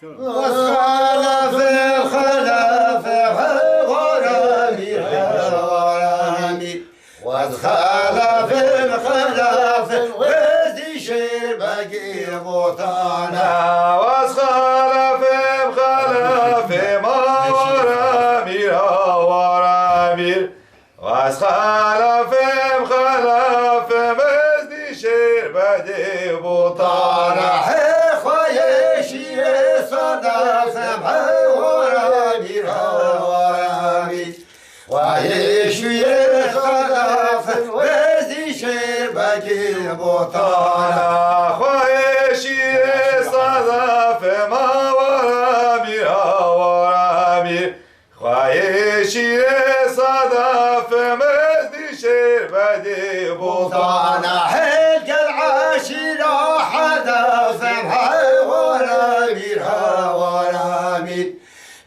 واسخلف الخلف غرامي غرامي واسخلف الخلف وزي شبقي بطانا واسخلف الخلف ما ورامي ورامي واسخلف الخلف وزي شبقي بطانا بطانا خويشي صدف ما ورامي ورامي خويشي صدف مزدي شربدي بطانا حلق العاشرة حدث ورامي ورامي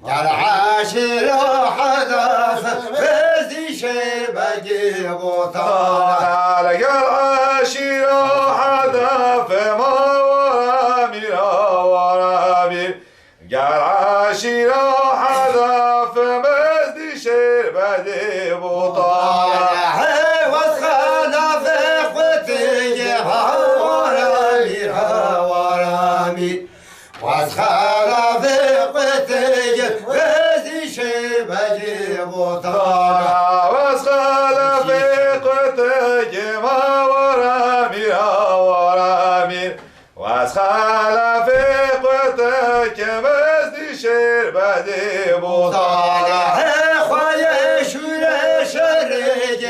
العاشرة حدث مزدي شربدي بطانا العاشرة حدث ما ورامي ورامي العاشرة حدث مزدي شربدي بطانا واسخلف اخوتي ورامي ورامي واسخلف اخوتي مزدي شربدي بطانا واسخلف اخوتي ما ورامي ورامي واسخلف اخوتك مزدي شربدي بطانا خويا شوية شريك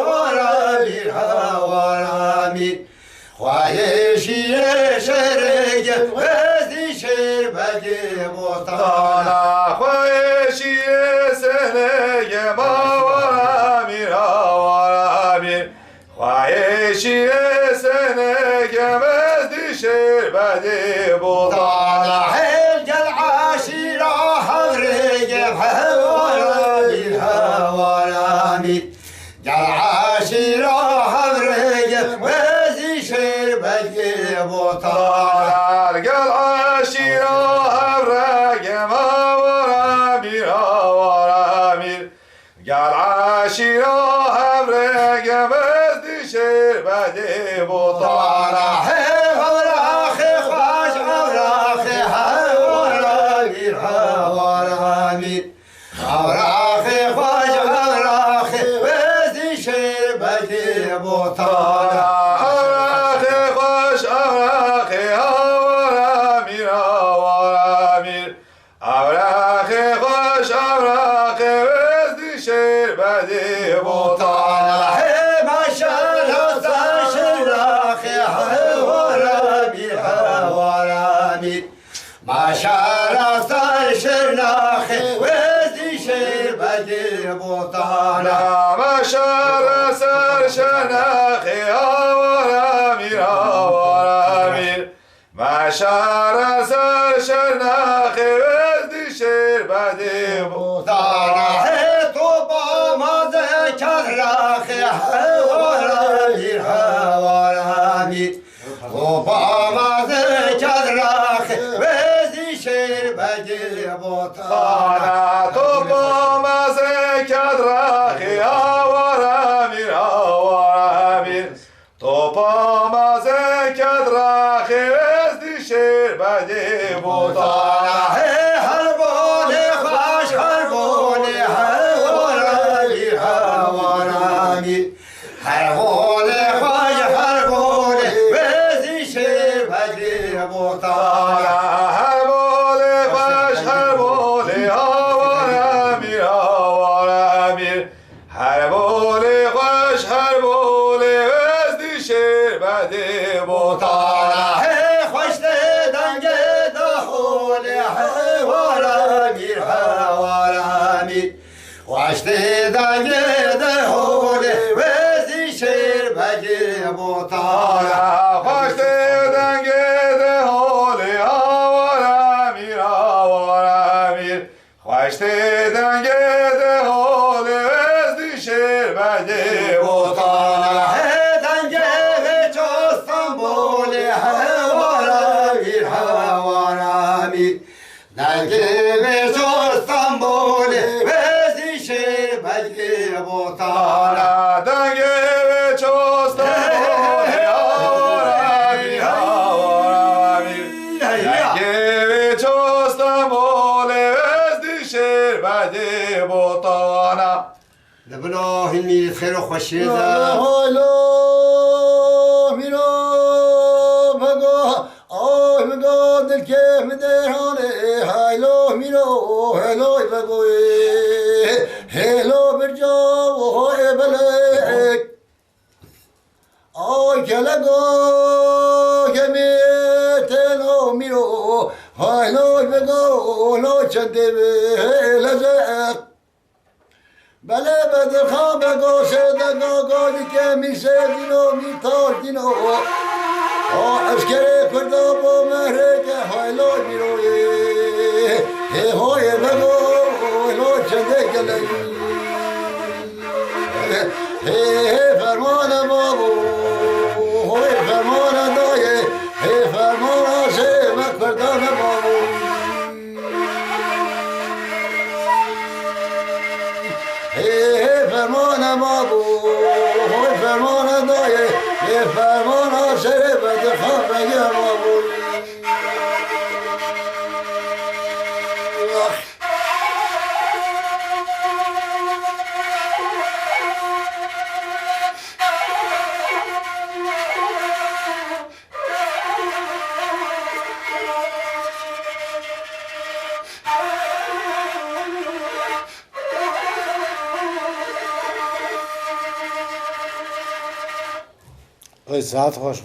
ورامي ورامي خويا شوية شريك مزدي شربدي بطانا خويشي سنة ما ورامي ورامي خويشي سنة مزدي شربدي بطانا حلق العاشرة حرق ورامي ورامي العاشرة حرق مزدي شربدي بطانا العاشرة حرق ما ورامي ورامي العاشرة حرق مزدي شربدي بطانا أوراخي خاش أوراخي ورامي ورامي أوراخي خاش أوراخي وزي شربتي بطانا أوراخي خاش أوراخي ورامي ورامي أوراخي خاش أوراخي وزي شربتي بطانا ما شاء الله شراخي ورامي ورامي ما شاء الله شراخي وزي شربتي بطانا ما شار سر شناخي ورامي ورامي ما شار سر شناخي وزدي شربدي بطانا طوبى ما ذكر راخي ورامي ورامي طوبى ما ذكر راخي وزي شربتي بطانا طوبى ما زكد راخي ورامي ورامي طوبى ما زكد راخي وزدي شربدي بطانا هربوني خاش هربوني ورامي ورامي هربوني خاش هربوني وزي شربتي بطانا هربولي خاش هربولي ورامي ورامي هربولي خاش هربولي وزدي شربدي بطانا خوش دنگه دخولی ورامي ورامي خوش دنگه دخولی وزي شربتي بطانا خوش دنگه دهولی ورامي ورامي خوش دنگه دهولی وزدی شربدی بطانا دنگه چستان بولی ورامي دنگ به استانبول وزیش بگی بوتانا دنگ به چوستانبول آرامی آرامی دنگ به چوستانبول وزدی شیر بگی بوتانا دبلو هنی خیر و خوشی ده هایلو میرو بگو آی بگو دل که مدرانه هایلو میرو هلو بگو هلو برجا و های بلک آی کلگو کمی تلو میرو هایلو بگو لو چنده لزق بله بدر خواب گوشه دگا گادی که میشه دینو میتار دینو اشکره کرده با مهره که هایلو میروی های بگو هایلو چنده گلی فرمان بابو های فرمان دایه فرمان سه مکردان بابو فرمان بابو فرمان دایه فرمان سر بد خبر بابو ای ساعت خوش